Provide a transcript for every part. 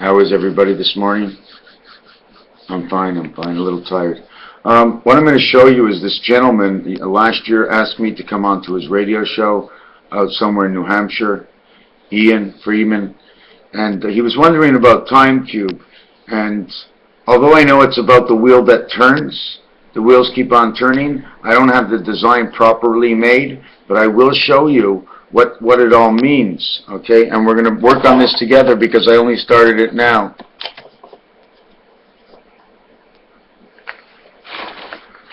How is everybody this morning? I'm fine, a little tired. What I'm going to show you is this gentleman last year asked me to come on to his radio show out somewhere in New Hampshire, Ian Freeman, and he was wondering about Time Cube. And although I know it's about the wheel that turns, the wheels keep on turning, I don't have the design properly made, but I will show you what it all means, okay? And we're going to work on this together because I only started it now.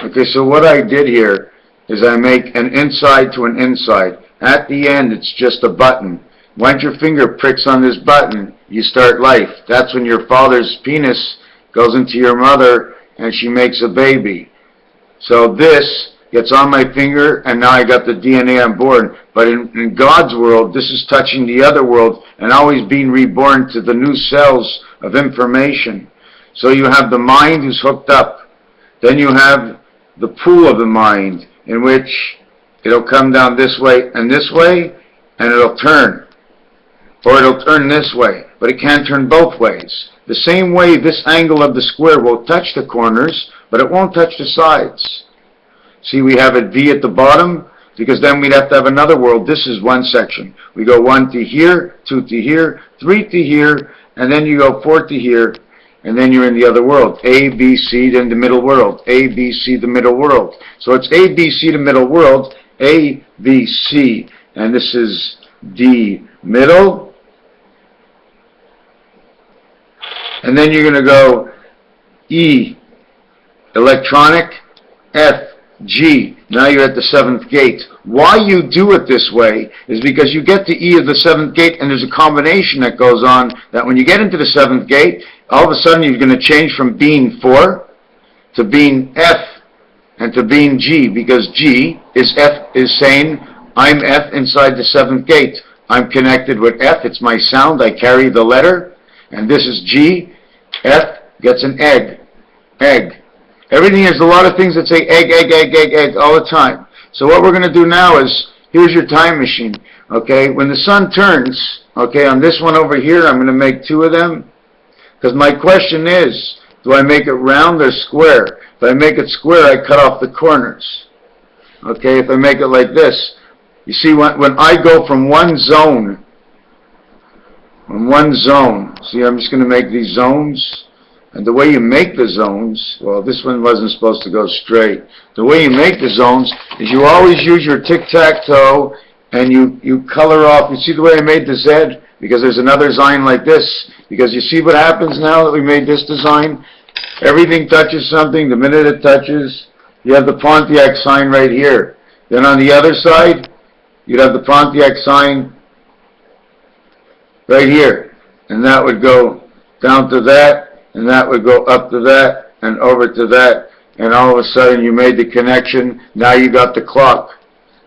Okay, so what I did here is I make an inside to an inside. At the end, it's just a button. Once your finger pricks on this button, you start life. That's when your father's penis goes into your mother and she makes a baby. So this gets on my finger, and now I got the DNA on board. But in God's world, this is touching the other world and always being reborn to the new cells of information. So you have the mind who's hooked up. Then you have the pool of the mind, in which it'll come down this way, and it'll turn. Or it'll turn this way, but it can't turn both ways. The same way this angle of the square will touch the corners, but it won't touch the sides. See, we have a V at the bottom, because then we'd have to have another world. This is one section. We go 1 to here, 2 to here, 3 to here, and then you go 4 to here, and then you're in the other world. A, B, C, then the middle world. A, B, C, the middle world. So it's A, B, C, the middle world. A, B, C. And this is D, middle. And then you're going to go E, electronic, F, G. Now you're at the 7th gate. Why you do it this way is because you get to E of the 7th gate, and there's a combination that goes on that when you get into the 7th gate, all of a sudden you're going to change from being 4 to being F and to being G, because G is F is saying, I'm F inside the 7th gate. I'm connected with F. It's my sound. I carry the letter. And this is G. F gets an egg. Egg. Everything has a lot of things that say egg, egg, egg, egg, egg all the time. So what we're going to do now is, here's your time machine. Okay, when the sun turns, okay, on this one over here, I'm going to make 2 of them. Because my question is, do I make it round or square? If I make it square, I cut off the corners. Okay, if I make it like this, you see, when I go from one zone, see, I'm just going to make these zones. And the way you make the zones, well, this one wasn't supposed to go straight. The way you make the zones is you always use your tic-tac-toe and you color off. You see the way I made the Z? Because there's another design like this. Because you see what happens now that we made this design? Everything touches something. The minute it touches, you have the Pontiac sign right here. Then on the other side, you'd have the Pontiac sign right here. And that would go down to that. And that would go up to that and over to that, and all of a sudden you made the connection. Now you got the clock.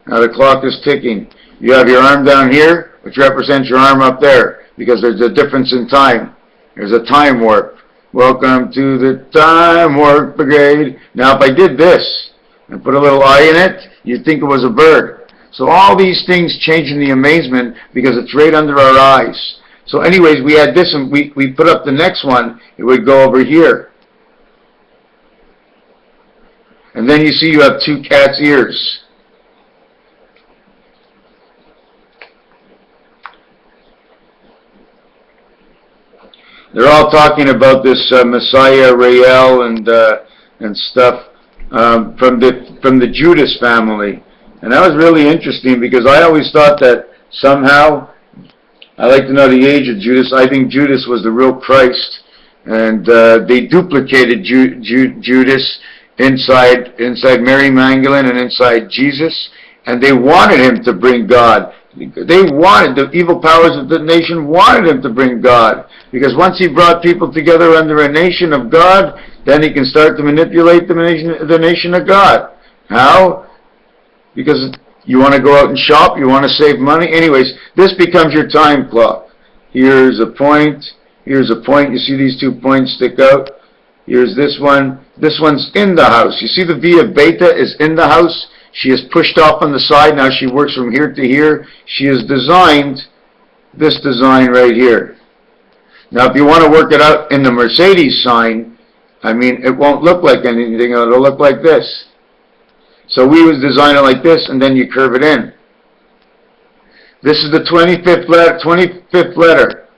Now the clock is ticking. You have your arm down here, which represents your arm up there, because there's a difference in time. There's a time warp. Welcome to the time warp brigade. Now if I did this and put a little I in it, you'd think it was a bird. So all these things change in the amazement because it's right under our eyes. So anyways, we had this, and we put up the next one. It would go over here. And then you see you have 2 cat's ears. They're all talking about this Messiah Rael and stuff from the Judas family. And that was really interesting because I always thought that somehow, I like to know the age of Judas. I think Judas was the real Christ, and they duplicated Judas inside Mary Magdalene and inside Jesus, and they wanted him to bring God. The evil powers of the nation wanted him to bring God, because once he brought people together under a nation of God, then he can start to manipulate the nation of God. How? Because you want to go out and shop, you want to save money. Anyways, this becomes your time clock. Here's a point, here's a point. You see these 2 points stick out? Here's this one. This one's in the house. You see the Via Beta is in the house? She is pushed off on the side. Now she works from here to here. She has designed this design right here. Now, if you want to work it out in the Mercedes sign, I mean, it won't look like anything. It'll look like this. So we was design it like this, and then you curve it in. This is the 25th letter.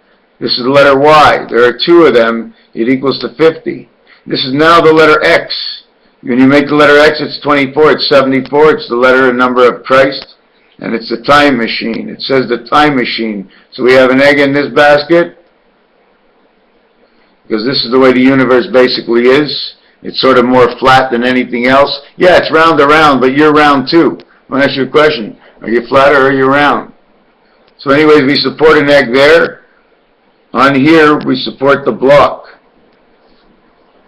This is the letter Y. There are two of them. It equals to 50. This is now the letter X. When you make the letter X, it's 24. It's 74. It's the letter and number of Christ. And it's the time machine. It says the time machine. So we have an egg in this basket, because this is the way the universe basically is. It's sort of more flat than anything else. Yeah, it's round around, but you're round too. I want to ask you a question. Are you flat or are you round? So anyways, we support an egg there. On here, we support the block.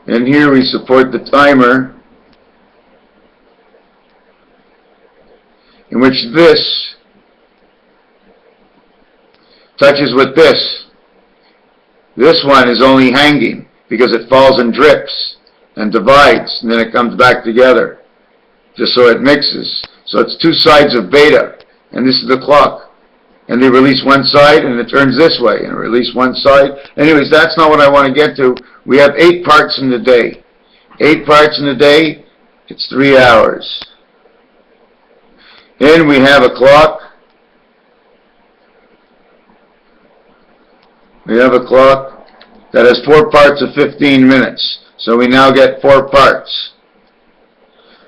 And here we support the timer, in which this touches with this. This one is only hanging because it falls and drips and divides, and then it comes back together, just so it mixes. So it's two sides of beta, and this is the clock. And they release one side, and it turns this way, and release one side. Anyways, that's not what I want to get to. We have 8 parts in the day. 8 parts in the day, it's 3 hours. Then we have a clock. We have a clock that has 4 parts of 15 minutes. So we now get 4 parts.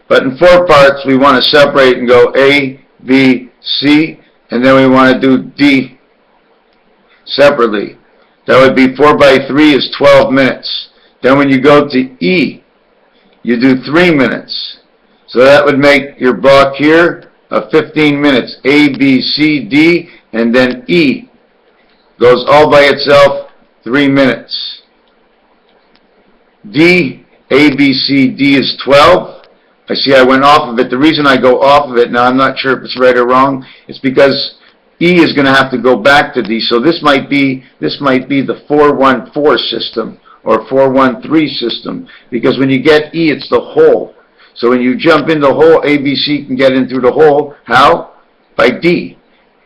But in 4 parts, we want to separate and go A, B, C, and then we want to do D separately. That would be 4 by 3 is 12 minutes. Then when you go to E, you do 3 minutes. So that would make your block here of 15 minutes. A, B, C, D, and then E goes all by itself 3 minutes. D, A, B, C, D is 12. I see I went off of it. The reason I go off of it, now I'm not sure if it's right or wrong, it's because E is going to have to go back to D. So this might be the 414 system or 413 system, because when you get E, it's the hole. So when you jump in the hole, ABC can get in through the hole. How? By D.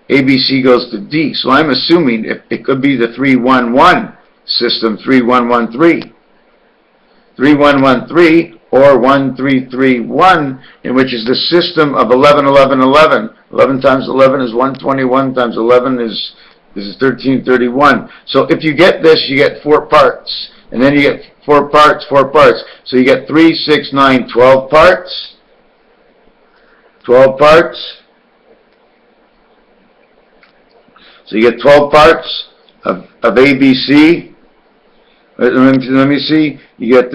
ABC goes to D. So I'm assuming it could be the 311 system, 3113. 3113 or 1331, in which is the system of 11, 11, 11. 11 times 11 is 121, times 11 is 1331. So if you get this, you get 4 parts. And then you get 4 parts, 4 parts. So you get 3, 6, 9, 12 parts. 12 parts. So you get 12 parts of ABC. Let me see. You get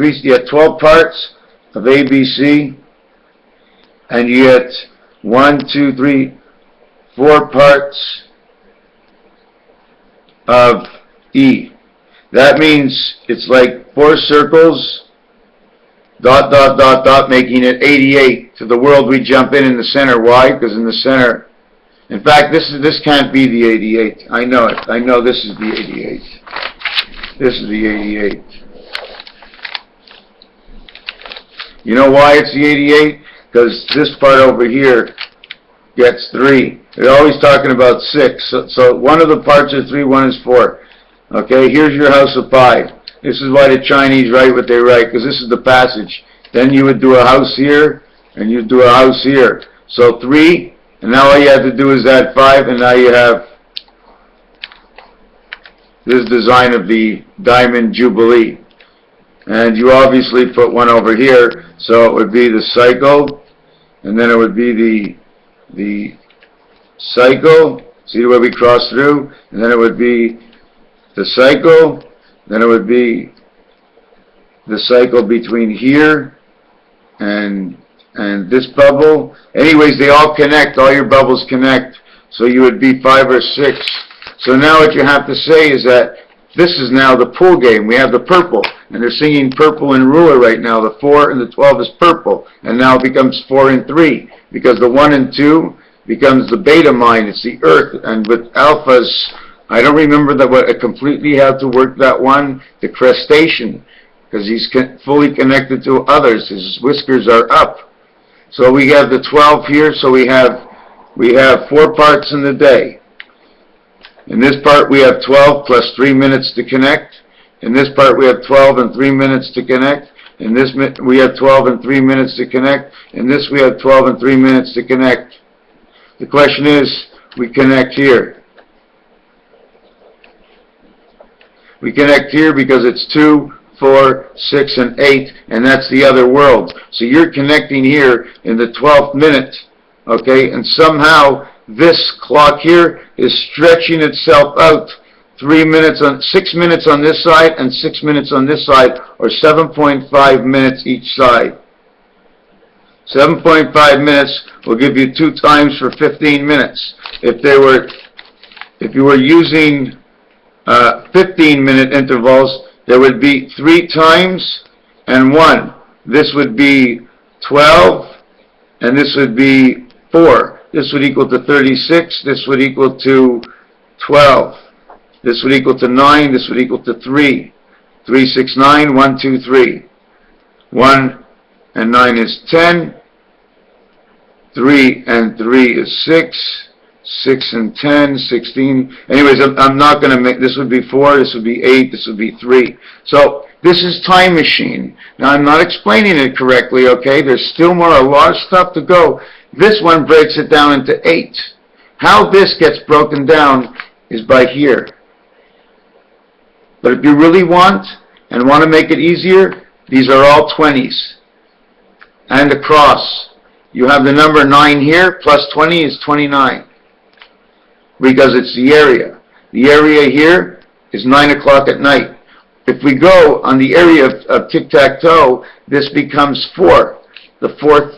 12 parts of ABC, and you get 1, 2, 3, 4 parts of E. That means it's like 4 circles, dot, dot, dot, dot, making it 88 to the world we jump in the center. Why? Because in the center, in fact, this can't be the 88. I know it. I know this is the 88. This is the 88. You know why it's the 88? Because this part over here gets 3. They're always talking about 6. So one of the parts is 3, one is 4. Okay, here's your house of pi. This is why the Chinese write what they write, because this is the passage. Then you would do a house here, and you'd do a house here. So 3, and now all you have to do is add 5, and now you have this design of the Diamond Jubilee. And you obviously put one over here, so it would be the cycle, and then it would be the cycle. See the way we cross through? And then it would be the cycle, then it would be the cycle between here and this bubble. Anyways, they all connect, all your bubbles connect, so you would be 5 or 6. So now what you have to say is that this is now the pool game. We have the purple, and they're singing purple and ruler right now. The 4 and the 12 is purple, and now it becomes 4 and 3, because the 1 and 2 becomes the beta mind. It's the earth, and with alphas, I don't remember what completely how to work that one, the crustacean, because he's fully connected to others. His whiskers are up. So we have the 12 here, so we have 4 parts in the day. In this part we have 12 plus 3 minutes to connect. In this part we have 12 and 3 minutes to connect. In this we have 12 and 3 minutes to connect. In this we have 12 and 3 minutes to connect. The question is, we connect here. We connect here because it's 2, 4, 6, and 8, and that's the other world. So you're connecting here in the 12th minute, okay? And somehow this clock here is stretching itself out 6 minutes on this side and 6 minutes on this side, or 7.5 minutes each side. 7.5 minutes will give you 2 times for 15 minutes. If you were using 15-minute intervals, there would be 3 times and 1. This would be 12, and this would be 4. This would equal to 36. This would equal to 12. This would equal to 9. This would equal to 3. 3, 6, 9. 1, 2, 3. 1 and 9 is 10. 3 and 3 is 6. 6 and 10, 16. Anyways, I'm not going to make, this would be 4, this would be 8, this would be 3. So, this is time machine. Now, I'm not explaining it correctly, okay? There's still a lot of stuff to go. This one breaks it down into 8. How this gets broken down is by here. But if you really want, and want to make it easier, these are all 20s. And across. You have the number 9 here, plus 20 is 29. Because it's the area. The area here is 9 o'clock at night. If we go on the area of tic-tac-toe, this becomes 4, the 4th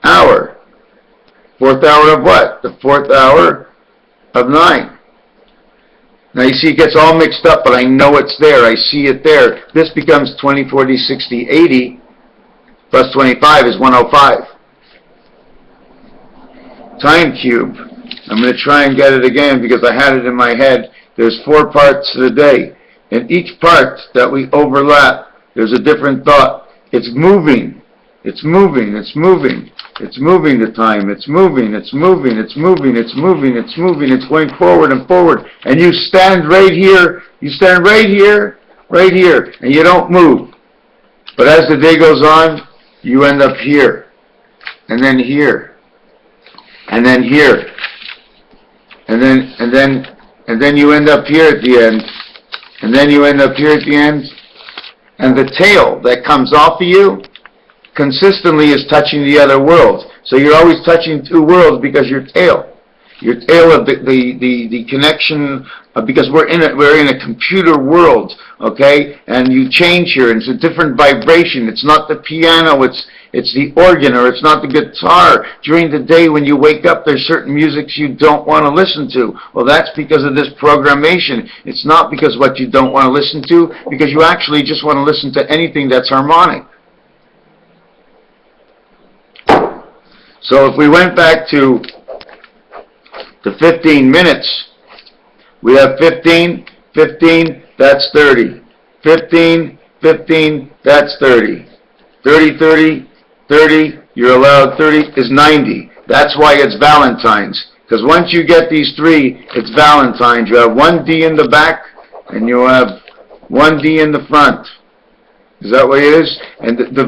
hour. 4th hour of what? The 4th hour of 9. Now you see it gets all mixed up, but I know it's there. I see it there. This becomes 20, 40, 60, 80, plus 25 is 105. Time cube. I'm going to try and get it again because I had it in my head. There's 4 parts to the day. In each part that we overlap, there's a different thought. It's moving. It's moving. It's moving. It's moving the time. It's moving. It's moving. It's moving. It's moving. It's moving. It's going forward and forward. And you stand right here. You stand right here. Right here. And you don't move. But as the day goes on, you end up here. And then here. And then here. And then you end up here at the end, and then you end up here at the end, and the tail that comes off of you consistently is touching the other world. So you're always touching 2 worlds because your tail of the connection, because we're in a computer world, okay? And you change here, and it's a different vibration. It's not the piano, it's the organ, or it's not the guitar. During the day when you wake up, there's certain musics you don't want to listen to. Well, that's because of this programmation. It's not because what you don't want to listen to, because you actually just want to listen to anything that's harmonic. So if we went back to the 15 minutes, we have 15, 15, that's 30. 15, 15, that's 30. 30, 30, 30, you're allowed 30, is 90. That's why it's Valentine's. Because once you get these 3, it's Valentine's. You have 1 D in the back, and you have 1 D in the front. Is that what it is? And the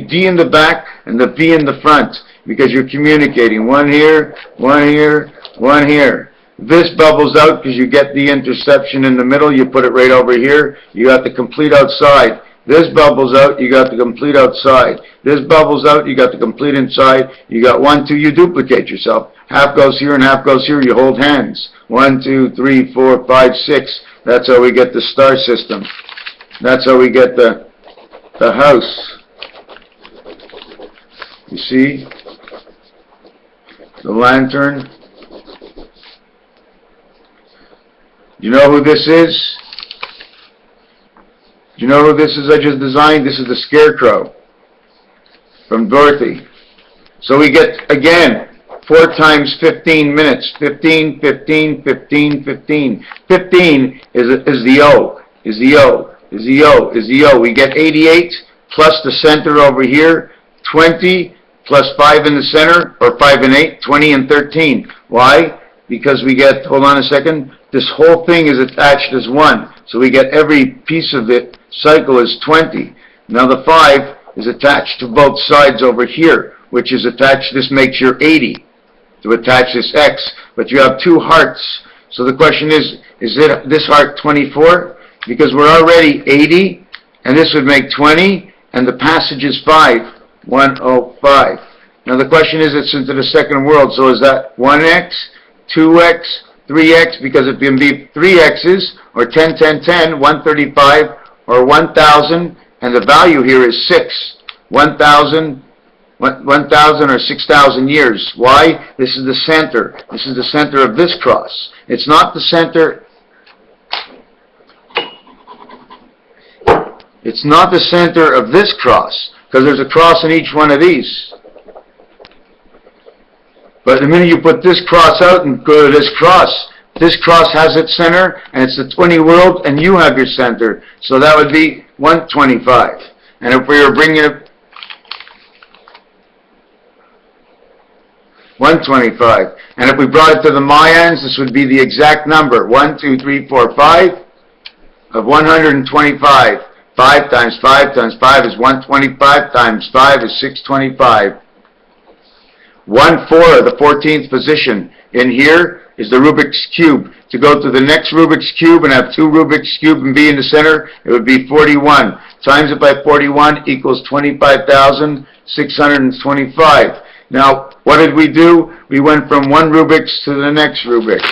D in the back, and the V in the front. Because you're communicating. 1 here, 1 here, 1 here. This bubbles out because you get the interception in the middle. You put it right over here. You got the complete outside. This bubbles out, you got the complete outside. This bubbles out, you got the complete inside. You got 1, 2, you duplicate yourself. Half goes here and half goes here, you hold hands. 1, 2, 3, 4, 5, 6. That's how we get the star system. That's how we get the house. You see? The lantern. You know who this is? Do you know who this is I just designed? This is the Scarecrow from Dorothy. So we get, again, 4 times 15 minutes. 15, 15, 15, 15. 15 is the O, is the O, is the O, is the O. We get 88 plus the center over here, 20 plus 5 in the center, or 5 and 8, 20 and 13. Why? because we get, hold on a second, this whole thing is attached as 1. So we get every piece of the cycle is 20. Now the 5 is attached to both sides over here, which is attached, this makes your 80 to attach this X. But you have 2 hearts. So the question is it this heart 24? Because we're already 80, and this would make 20, and the passage is 5, 105. Now the question is, it's into the second world, so is that 1x, 2x, 3x, because it can be 3x's, or 10, 10, 10, 135, or 1,000, and the value here is 6, 1,000 or 6,000 years. Why? This is the center. This is the center of this cross. It's not the center. It's not the center of this cross, because there's a cross in each one of these. But the minute you put this cross out and go to this cross has its center, and it's the 20 world, and you have your center. So that would be 125. And if we were bringing it 125, and if we brought it to the Mayans, this would be the exact number, 1, 2, 3, 4, 5 of 125. 5 times 5 times 5 is 125, times 5 is 625. 1/4 of the 14th position in here is the Rubik's Cube. To go to the next Rubik's Cube and have 2 Rubik's Cube and be in the center, it would be 41. Times it by 41 equals 25,625. Now, what did we do? We went from one Rubik's to the next Rubik's.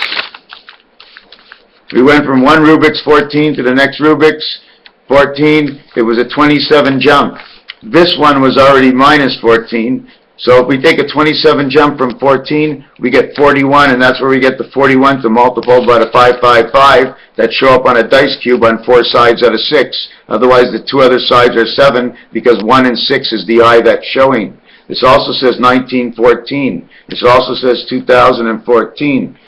We went from one Rubik's 14 to the next Rubik's 14. It was a 27 jump. This one was already minus 14. So if we take a 27 jump from 14, we get 41, and that's where we get the 41 to multiply by the 555 that show up on a dice cube on 4 sides out of 6. Otherwise, the 2 other sides are 7, because 1 and 6 is the eye that's showing. This also says 1914. This also says 2014.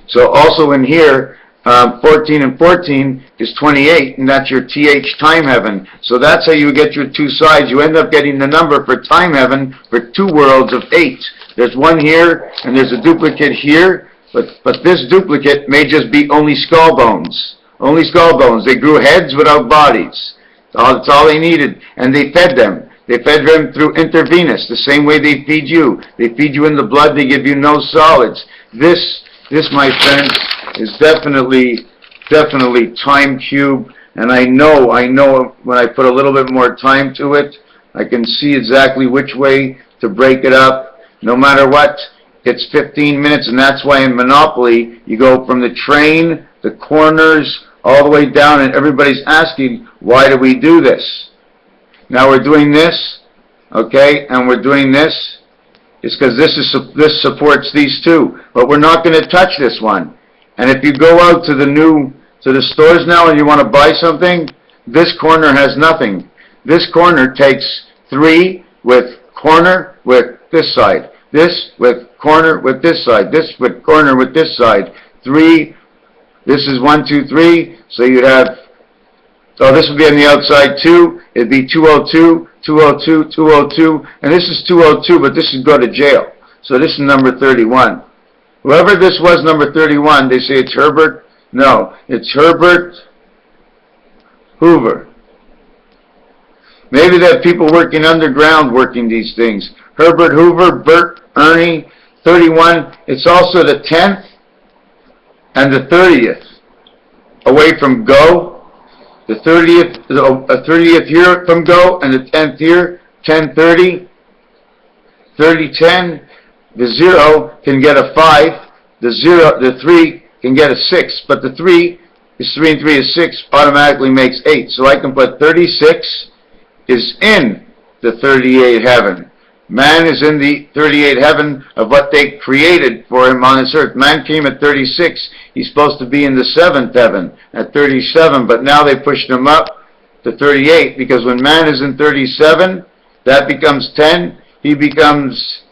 So also in here, 14 and 14 is 28, and that's your TH time heaven. So that's how you get your 2 sides. You end up getting the number for time heaven for 2 worlds of 8. There's one here, and there's a duplicate here, but this duplicate may just be only skull bones. Only skull bones. They grew heads without bodies. That's all they needed, and they fed them. They fed them through intravenous, the same way they feed you. They feed you in the blood, they give you no solids. This, my friend, is definitely time cube, and I know when I put a little bit more time to it, I can see exactly which way to break it up. No matter what, it's 15 minutes, and that's why in Monopoly, you go from the train, the corners, all the way down, and everybody's asking, why do we do this? Now we're doing this, okay, and we're doing this. It's because this supports these 2, but we're not going to touch this one. And if you go out to the stores now and you want to buy something, this corner has nothing. This corner takes 3 with corner with this side. This with corner with this side. This with corner with this side. 3. This is 1, 2, 3. So you'd have, oh, this would be on the outside 2. It'd be 202, 202, 202. And this is 202, but this would go to jail. So this is number 31. Whoever this was, number 31, they say it's Herbert. No, it's Herbert Hoover. Maybe they have people working underground working these things. Herbert Hoover, Bert, Ernie, 31. It's also the 10th and the 30th. Away from go. The 30th year from go, and the 10th year, 1030, 3010. The 0 can get a 5. The 3 can get a 6. But the 3 is 3 and 3 is 6, automatically makes 8. So I can put 36 is in the 38 heaven. Man is in the 38 heaven of what they created for him on this earth. Man came at 36. He's supposed to be in the 7th heaven at 37, but now they pushed him up to 38, because when man is in 37, that becomes 10. He becomes,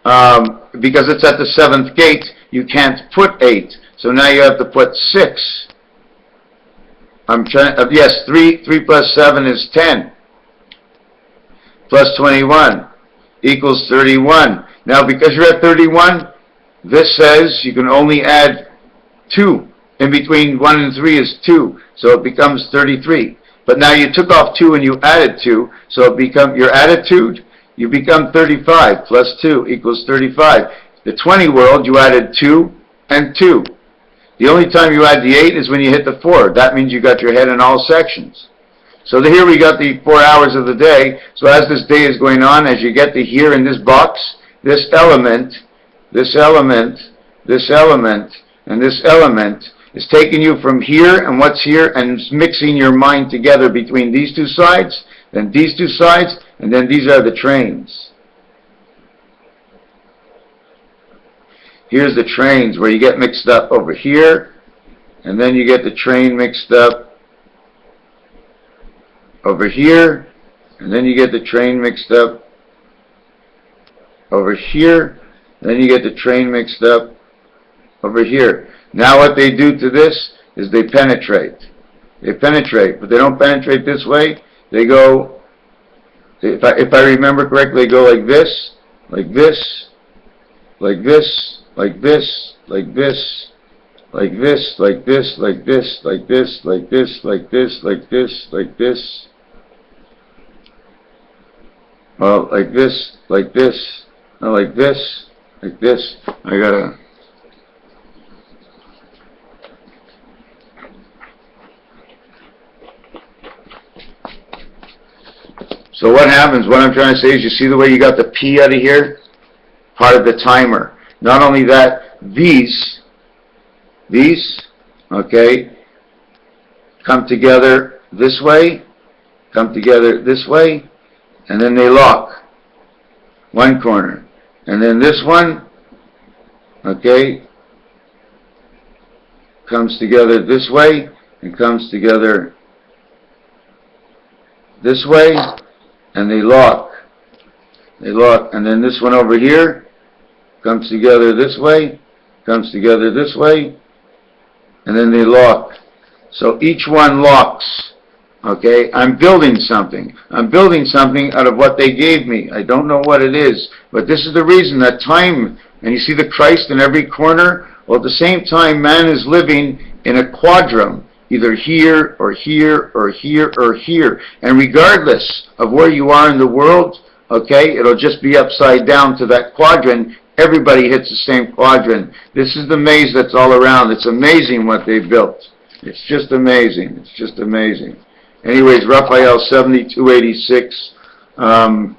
because it's at the 7th gate, you can't put 8. So now you have to put 6. Yes, 3 plus 7 is 10. Plus 21 equals 31. Now, because you're at 31, This says you can only add 2. In between 1 and 3 is 2, so it becomes 33. But now you took off 2 and you added 2, so it becomes your attitude, you become 35 plus 2 equals 35. The 20 world, you added 2 and 2. The only time you add the 8 is when you hit the 4. That means you got your head in all sections. So here we got the 4 hours of the day. So as this day is going on, as you get to here in this box, this element, this element, this element, and this element is taking you from here and what's here and mixing your mind together between these two sides, then these two sides, and then these are the trains. Here's the trains where you get mixed up over here, and then you get the train mixed up over here, and then you get the train mixed up over here, and then you get the train mixed up over here. Now what they do to this is they penetrate. They penetrate, but they don't penetrate this way. They go, if I remember correctly, they go like this, like this, like this, like this, like this, like this, like this, like this, like this, like this, like this, like this, like this. Well, like this, like this, like this, like this. I gotta. So what happens, what I'm trying to say is, you see the way you got the P out of here? Part of the timer. Not only that, these, okay, come together this way, come together this way, and then they lock. One corner. And then this one, okay, comes together this way, and comes together this way, and they lock. They lock. And then this one over here comes together this way, comes together this way, and then they lock. So each one locks. Okay, I'm building something. I'm building something out of what they gave me. I don't know what it is, but this is the reason that time, and you see the Christ in every corner? Well, at the same time, man is living in a quadrum, either here or here or here or here. And regardless of where you are in the world, okay, it'll just be upside down to that quadrant. Everybody hits the same quadrant. This is the maze that's all around. It's amazing what they built. It's just amazing. It's just amazing. Anyways, Raphael 7286. I'm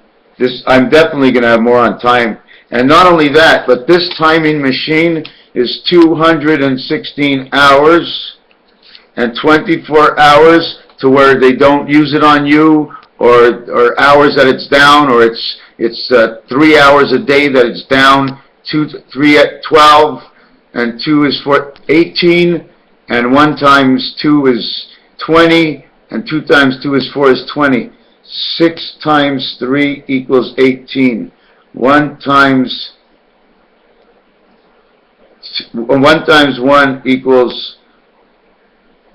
definitely going to have more on time. And not only that, but this timing machine is 216 hours and 24 hours to where they don't use it on you, or hours that it's down, or it's 3 hours a day that it's down, 3 at 12, and 2 is 18, and 1 times 2 is 20, and 2 times 2 is 4 is 20. 6 times 3 equals 18. 1 times 1 equals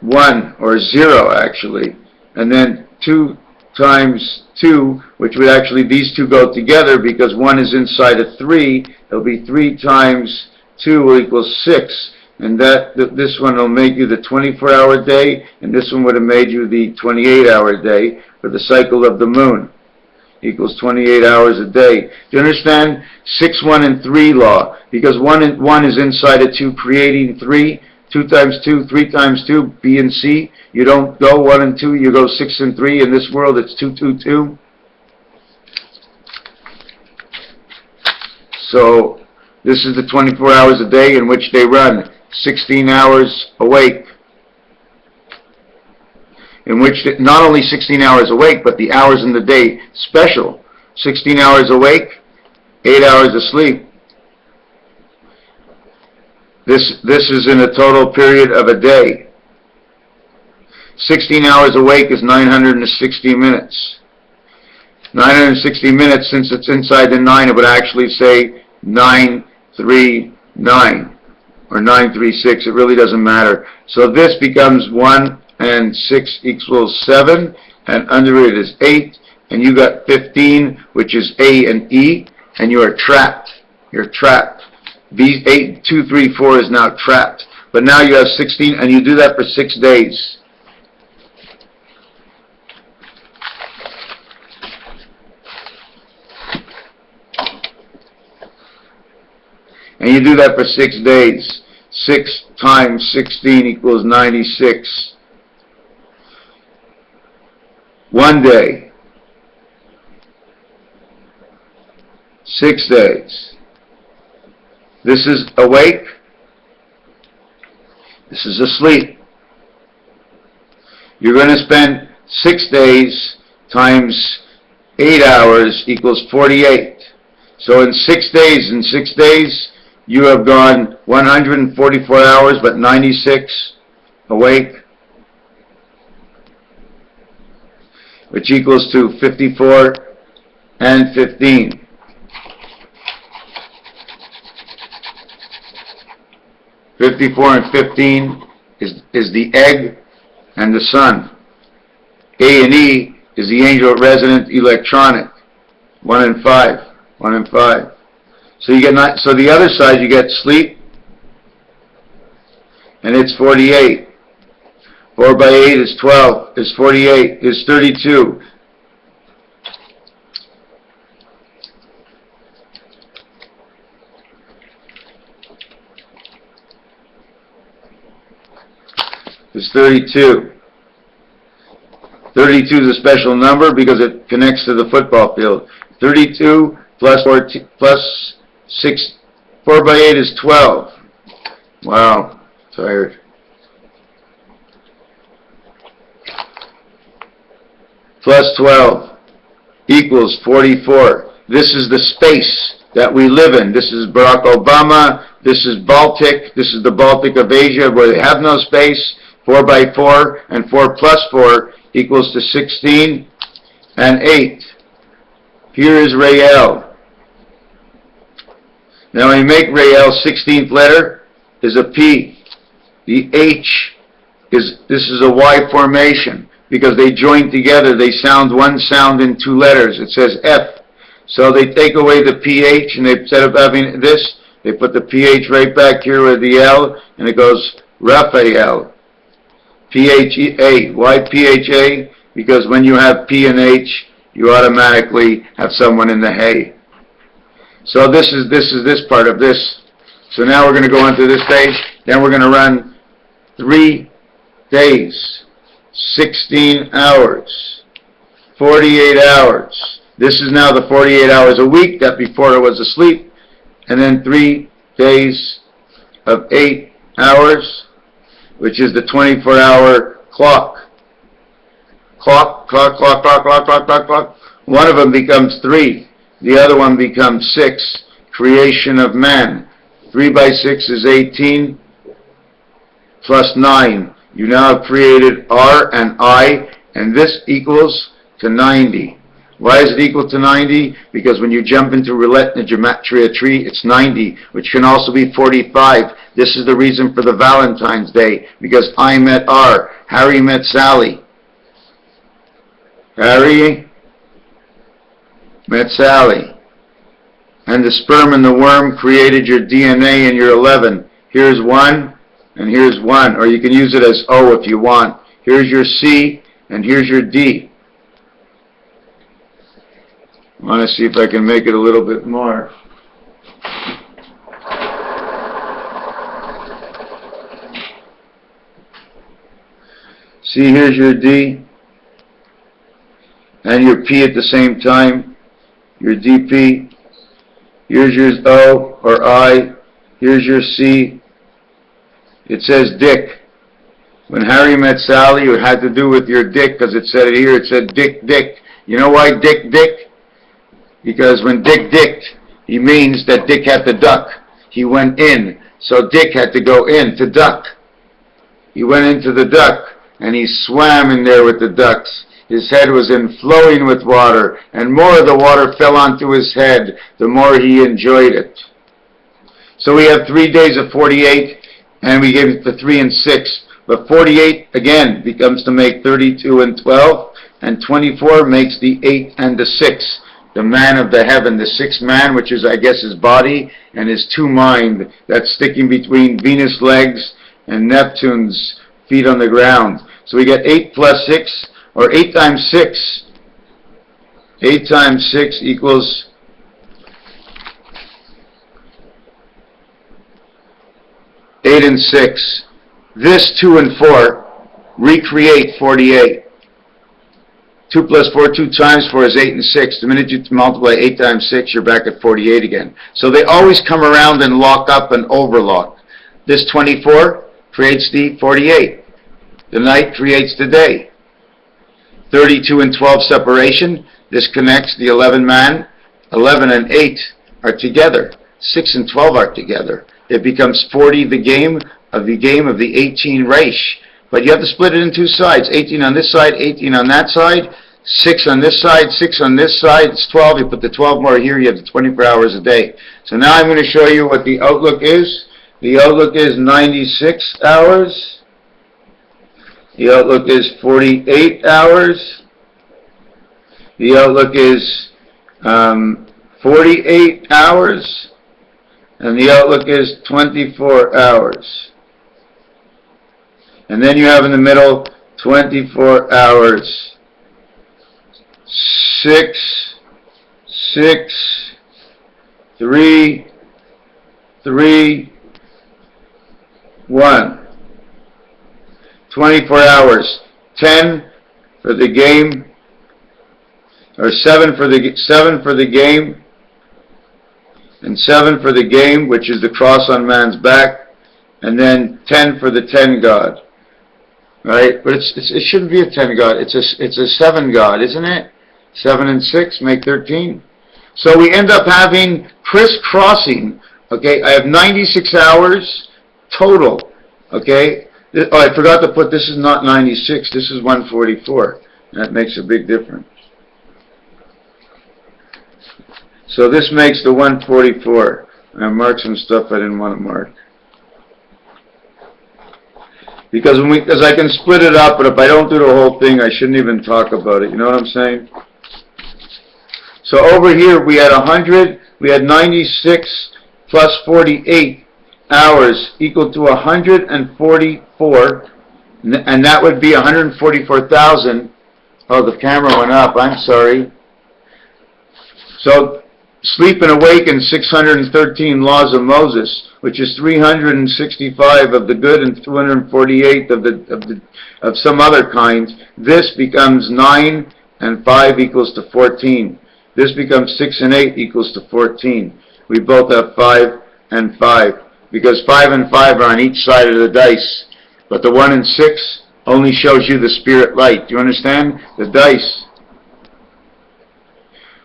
1, or 0 actually. And then 2 times 2, which would actually, these two go together because 1 is inside of 3. It'll be 3 times 2 will equal 6. And this one will make you the 24-hour day, and this one would have made you the 28-hour day for the cycle of the moon. Equals 28 hours a day. Do you understand? 6, 1, and 3 law. Because 1 is inside of 2, creating 3. 2 times 2, 3 times 2, B and C. You don't go 1 and 2, you go 6 and 3. In this world, it's 2, 2, 2. So, this is the 24 hours a day in which they run. 16 hours awake. In which, not only 16 hours awake, but the hours in the day special. 16 hours awake, 8 hours asleep. This is in a total period of a day. 16 hours awake is 960 minutes. 960 minutes, since it's inside the 9, it would actually say 939 or 936. It really doesn't matter. So this becomes 1 and 6 equals 7, and under it is 8, and you got 15, which is A and E, and you are trapped. You're trapped. B 8, 2, 3, 4 is now trapped. But now you have 16, and you do that for 6 days. And you do that for 6 days. 6 times 16 equals 96. 1 day. 6 days. This is awake. This is asleep. You're going to spend 6 days times 8 hours equals 48. So in 6 days, you have gone 144 hours, but 96 awake, which equals to 54 and 15. 54 and 15 is the egg and the sun. A and E is the angel resident electronic. 1 and 5. 1 and 5. So you get so the other side you get sleep, and it's 48. 4 by 8 is 12. Is 48. Is 32. Is 32. 32 is a special number because it connects to the football field. 32 plus 14, plus 6, 4 by 8 is 12. Wow, tired. Plus 12 equals 44. This is the space that we live in. This is Barack Obama. This is Baltic. This is the Baltic of Asia where they have no space. 4 by 4 and 4 plus 4 equals to 16 and 8. Here is Rael. Now when you make Rael's 16th letter is a P. The H this is a Y formation because they join together. They sound one sound in 2 letters. It says F. So they take away the PH and instead of having this, they put the PH right back here with the L and it goes Raphael. P-H-A. Why P-H-A? Because when you have P and H, you automatically have someone in the hay. So this is this part of this. So now we're going to go into this page. Then we're going to run 3 days, 16 hours, 48 hours. This is now the 48 hours a week that before it was asleep. And then 3 days of 8 hours, which is the 24-hour clock. Clock. One of them becomes 3. The other one becomes 6. Creation of man. 3 by 6 is 18 plus 9. You now have created R and I, and this equals to 90. Why is it equal to 90? Because when you jump into roulette in a gematria tree, it's 90, which can also be 45. This is the reason for the Valentine's Day, because I met R. Harry met Sally. Harry met Sally. And the sperm and the worm created your DNA and your 11. Here's 1, and here's 1. Or you can use it as O if you want. Here's your C, and here's your D. I want to see if I can make it a little bit more. See, here's your D and your P at the same time, your DP. Here's your O or I. Here's your C. It says Dick. When Harry met Sally, it had to do with your dick because it said it here. It said Dick, Dick. You know why Dick, Dick? Because when Dick dicked, he means that Dick had to duck. He went in. So Dick had to go in to duck. He went into the duck and he swam in there with the ducks. His head was flowing with water, and more of the water fell onto his head, the more he enjoyed it. So we have 3 days of 48, and we gave it the 3 and 6. But 48, again, becomes to make 32 and 12, and 24 makes the 8 and the 6. the man of the heaven, the sixth man, which is, I guess, his body, and his two mind that's sticking between Venus' legs and Neptune's feet on the ground. So we get 8 plus 6, or 8 times 6. 8 times 6 equals 8 and 6. This 2 and 4 recreate 48. 2 plus 4, 2 times 4 is 8 and 6. The minute you multiply 8 times 6, you're back at 48 again. So they always come around and lock up and overlock. This 24 creates the 48. The night creates the day. 32 and 12 separation. This connects the 11 man. 11 and 8 are together. 6 and 12 are together. It becomes 40, the game of the 18 Reich. But you have to split it in two sides. 18 on this side, 18 on that side. 6 on this side, 6 on this side. It's 12. You put the 12 more here, you have the 24 hours a day. So now I'm going to show you what the outlook is. The outlook is 96 hours. The outlook is 48 hours. The outlook is 48 hours. And the outlook is 24 hours. And then you have in the middle 24 hours. 6, 6, 3, 3, 1. 24 hours. 10 for the game, or 7 for the game, and 7 for the game, which is the cross on man's back, and then 10 for the 10 God. Right? But it shouldn't be a 10 God. It's a 7 God, isn't it? 7 and 6 make 13. So we end up having crisscrossing. Okay, I have 96 hours total. Okay. Oh, I forgot to put, this is not 96. This is 144. That makes a big difference. So this makes the 144. I marked some stuff I didn't want to mark. Because I can split it up, but if I don't do the whole thing, I shouldn't even talk about it. You know what I'm saying? So over here, we had 100, we had 96 plus 48 hours equal to 144, and that would be 144,000. Oh, the camera went up. I'm sorry. So sleep and awaken 613 laws of Moses, which is 365 of the good and 248 of some other kinds. This becomes 9 and 5 equals to 14. This becomes 6 and 8 equals to 14. We both have 5 and 5, because 5 and 5 are on each side of the dice. But the 1 and 6 only shows you the spirit light. Do you understand? The dice.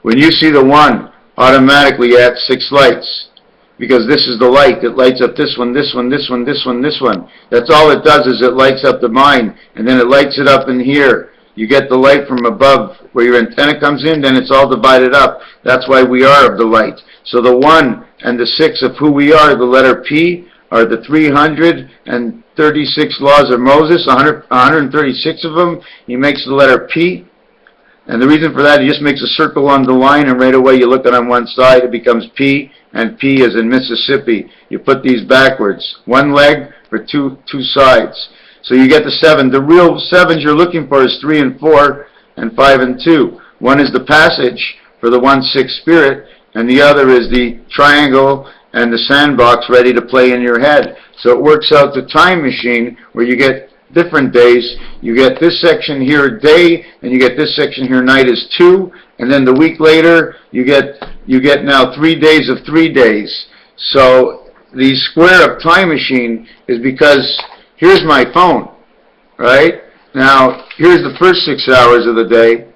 When you see the 1, automatically you add 6 lights, because this is the light. It lights up this one, this one, this one, this one, this one. That's all it does, is it lights up the mind, and then it lights it up in here. You get the light from above where your antenna comes in, then it's all divided up. That's why we are of the light. So the 1 and the 6 of who we are, the letter P, are the 336 laws of Moses, 136 of them. He makes the letter P. And the reason for that, he just makes a circle on the line, and right away you look at it on one side, it becomes P, and P is in Mississippi. You put these backwards. One leg for two sides. So you get the 7. The real 7s you're looking for is 3 and 4, and 5 and 2. One is the passage for the 1-6 spirit, and the other is the triangle and the sandbox ready to play in your head. So it works out the time machine where you get different days. You get this section here day, and you get this section here night is 2, and then the week later you get now 3 days of 3 days. So the square of time machine is because here's my phone, right? Now here's the first 6 hours of the day,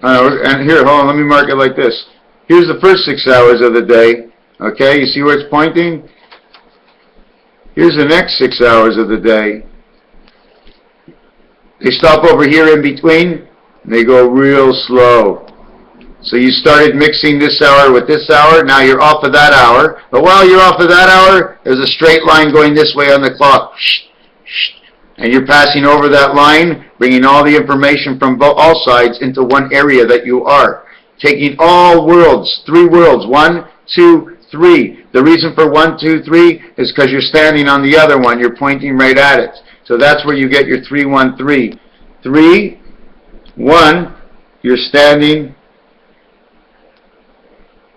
and here, hold on, let me mark it like this. Here's the first 6 hours of the day. Okay, you see where it's pointing? Here's the next 6 hours of the day. They stop over here in between, and they go real slow. So you started mixing this hour with this hour, now you're off of that hour. But while you're off of that hour, there's a straight line going this way on the clock. And you're passing over that line, bringing all the information from all sides into one area that you are. taking all worlds, 3 worlds, 1, 2, 3. The reason for 1, 2, 3 is because you're standing on the other one. You're pointing right at it. So that's where you get your 3, 1, 3. 3, 1, you're standing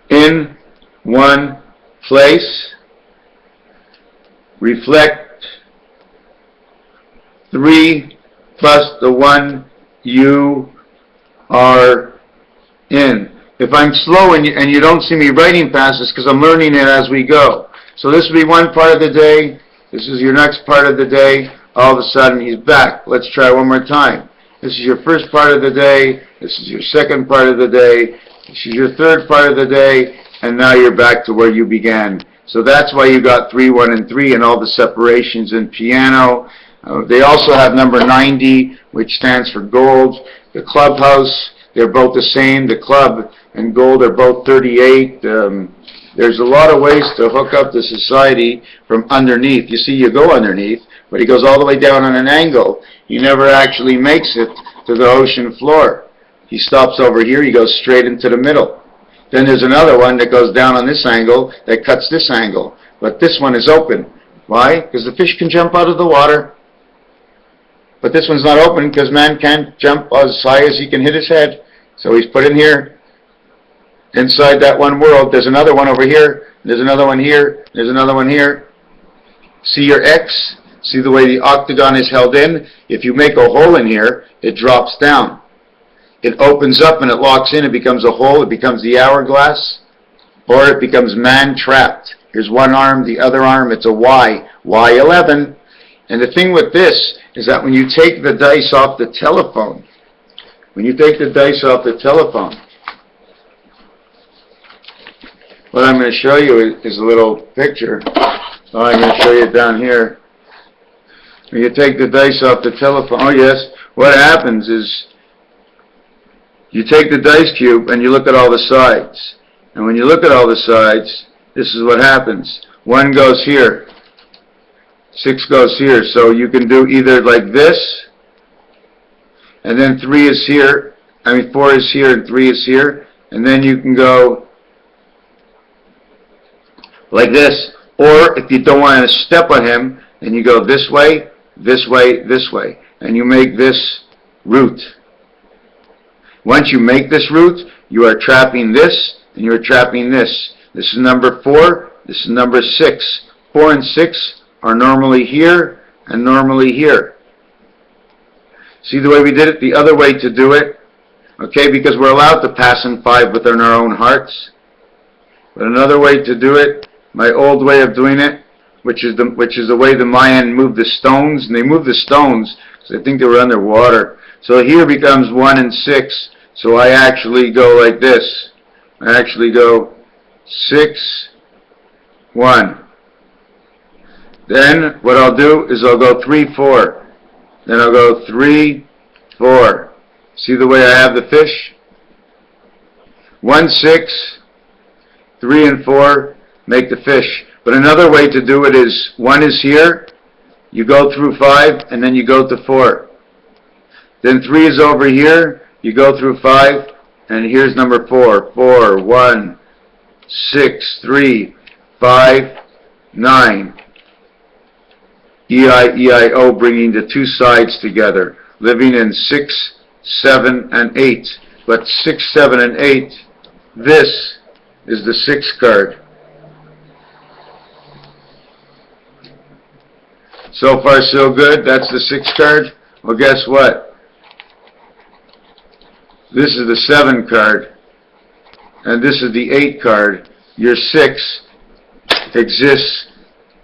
in one place. Reflect 3 plus the 1 you are in. If I'm slow and you don't see me writing fast, it's because I'm learning it as we go. So this will be one part of the day. This is your next part of the day. All of a sudden he's back. Let's try one more time. This is your first part of the day. This is your second part of the day. This is your third part of the day. And now you're back to where you began. So that's why you got 3, 1, and 3 and all the separations in piano. They also have number 90, which stands for gold. The clubhouse, they're both the same. The club and gold are both 38. There's a lot of ways to hook up the society from underneath. You see, you go underneath, but he goes all the way down on an angle. He never actually makes it to the ocean floor. He stops over here, he goes straight into the middle. Then there's another one that goes down on this angle that cuts this angle. But this one is open. Why? Because the fish can jump out of the water. But this one's not open because man can't jump as high as he can hit his head. So he's put in here. Inside that one world, there's another one over here. There's another one here. There's another one here. See your X? See the way the octagon is held in? If you make a hole in here, it drops down. It opens up and it locks in. It becomes a hole. It becomes the hourglass. Or it becomes man trapped. Here's one arm, the other arm. It's a Y. Y11. And the thing with this is that when you take the dice off the telephone, what I'm going to show you is a little picture. Oh, I'm going to show you down here. When you take the dice off the telephone, oh yes, what happens is you take the dice cube and you look at all the sides. And when you look at all the sides, this is what happens. 1 goes here. 6 goes here. So you can do either like this, and then 3 is here. 4 is here and 3 is here. And then you can go like this. Or if you don't want to step on him, then you go this way, this way, this way. And you make this root. Once you make this root, you are trapping this, and you are trapping this. This is number 4, this is number 6. 4 and 6 are normally here, and normally here. See the way we did it? The other way to do it, okay, because we're allowed to pass in 5 within our own hearts. But another way to do it, my old way of doing it, which is the way the Mayan moved the stones, and they moved the stones because I think they were underwater. So here becomes 1 and 6. So I actually go like this. I actually go 6, 1. Then what I'll do is I'll go 3, 4. Then I'll go 3, 4. See the way I have the fish? 1, 6, 3 and 4 make the fish. But another way to do it is 1 is here, you go through 5, and then you go to 4. Then 3 is over here, you go through 5, and here's number 4. 4, 1, 6, 3, 5, 9. E-I-E-I-O, bringing the 2 sides together, living in 6, 7, and 8. But 6, 7, and 8, this is the 6th card. So far so good. That's the 6th card. Well, guess what? This is the 7 card. And this is the 8 card. Your 6 exists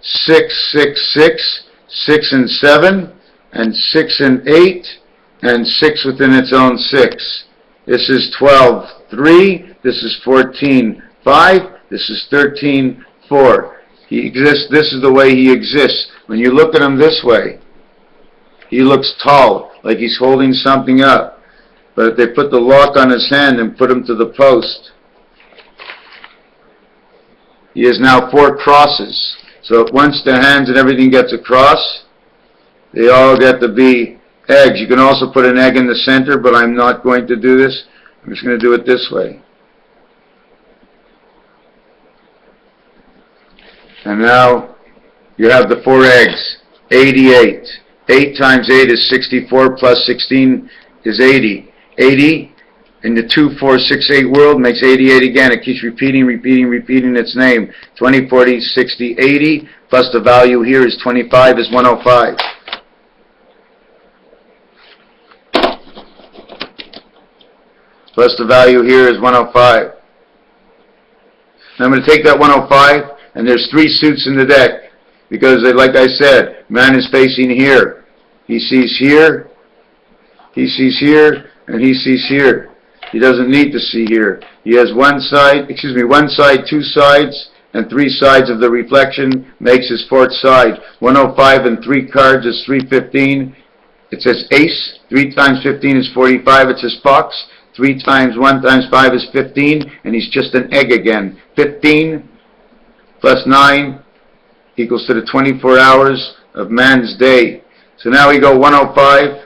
6, 6, 6, 6 and 7, and 6 and 8, and 6 within its own 6. This is 12, 3. This is 14, 5. This is 13, 4. He exists, this is the way he exists. When you look at him this way, he looks tall, like he's holding something up. But if they put the lock on his hand and put him to the post, he has now 4 crosses. So once the hands and everything gets across, they all get to be eggs. You can also put an egg in the center, but I'm not going to do this. I'm just going to do it this way. And now you have the 4 eggs. 88. 8 times 8 is 64, plus 16 is 80. 80 in the 2, 4, 6, 8 world makes 88 again. It keeps repeating its name. 20, 40, 60, 80, plus the value here is 25 is 105. Plus the value here is 105. Now I'm going to take that 105, and there's 3 suits in the deck. Because, like I said, man is facing here. He sees here, he sees here, and he sees here. He doesn't need to see here. He has one side, 2 sides, and 3 sides of the reflection makes his 4th side. 105 and 3 cards is 315. It says ace. 3 times 15 is 45. It says fox. 3 times 1 times 5 is 15, and he's just an egg again. 15 plus 9 equals to the 24 hours of man's day. So now we go 105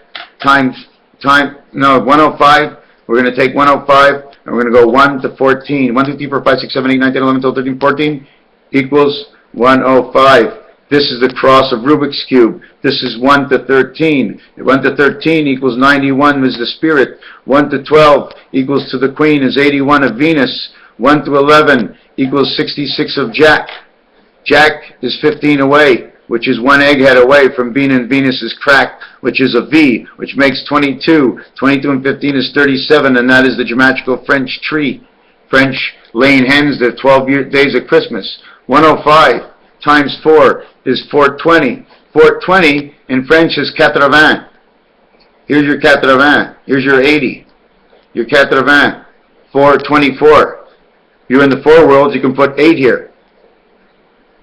105. We're going to take 105, and we're going to go 1 to 14. 1, 2, 3, 4, 5, 6, 7, 8, 9, 10, 11, 12, 13, 14 equals 105. This is the cross of Rubik's Cube. This is 1 to 13. 1 to 13 equals 91 is the spirit. 1 to 12 equals to the queen is 81 of Venus. 1 to 11 equals 66 of Jack. Jack is 15 away, which is 1 egghead away from being in Venus's crack, which is a V, which makes 22. 22 and 15 is 37, and that is the geometrical French tree. French laying hens, the 12 days of Christmas. 105 times 4 is 420. 420 in French is 80. Here's your 80. Here's your 80. Your 80. 424. You're in the 4 worlds, you can put 8 here.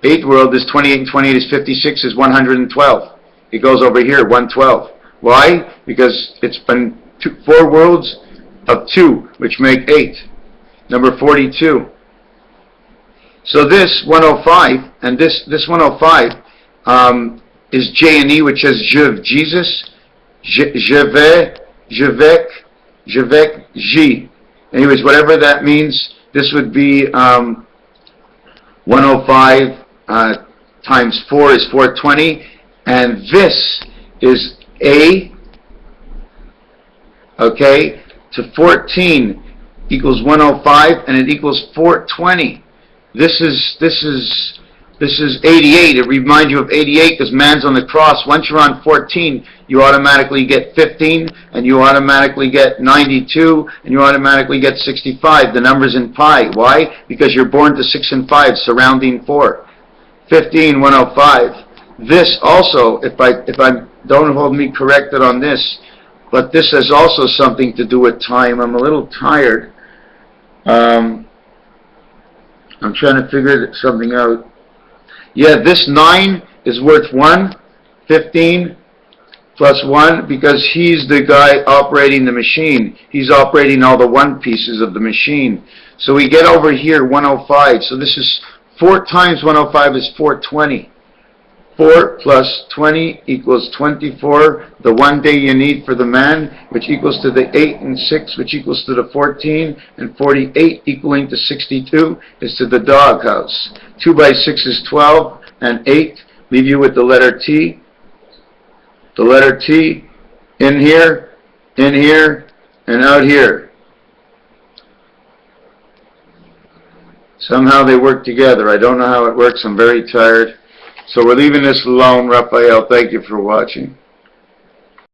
8th world is 28, and 28 is 56, is 112. It goes over here, 112. Why? Because it's been 4 worlds of 2, which make 8. Number 42. So this 105, and this 105 is J and E, which says Je of Jesus, je vais, J. Anyways, whatever that means, this would be 105 times 4 is 420, and this is A, okay, to 14 equals 105, and it equals 420. This is 88. It reminds you of 88 because man's on the cross. Once you're on 14, you automatically get 15, and you automatically get 92, and you automatically get 65. The number's in pi. Why? Because you're born to 6 and 5, surrounding 4. 15, 105. This also, if I don't hold me corrected on this, but this has also something to do with time. I'm a little tired. I'm trying to figure something out. Yeah, this 9 is worth 1. 15 plus 1, because he's the guy operating the machine. He's operating all the 1 pieces of the machine. So we get over here 105. So this is 4 times 105 is 420. 4 plus 20 equals 24, the 1 day you need for the man, which equals to the 8 and 6, which equals to the 14, and 48 equaling to 62 is to the doghouse. 2 by 6 is 12, and 8 leave you with the letter T. The letter T in here, and out here. Somehow they work together. I don't know how it works. I'm very tired. So we're leaving this alone, Raphael. Thank you for watching.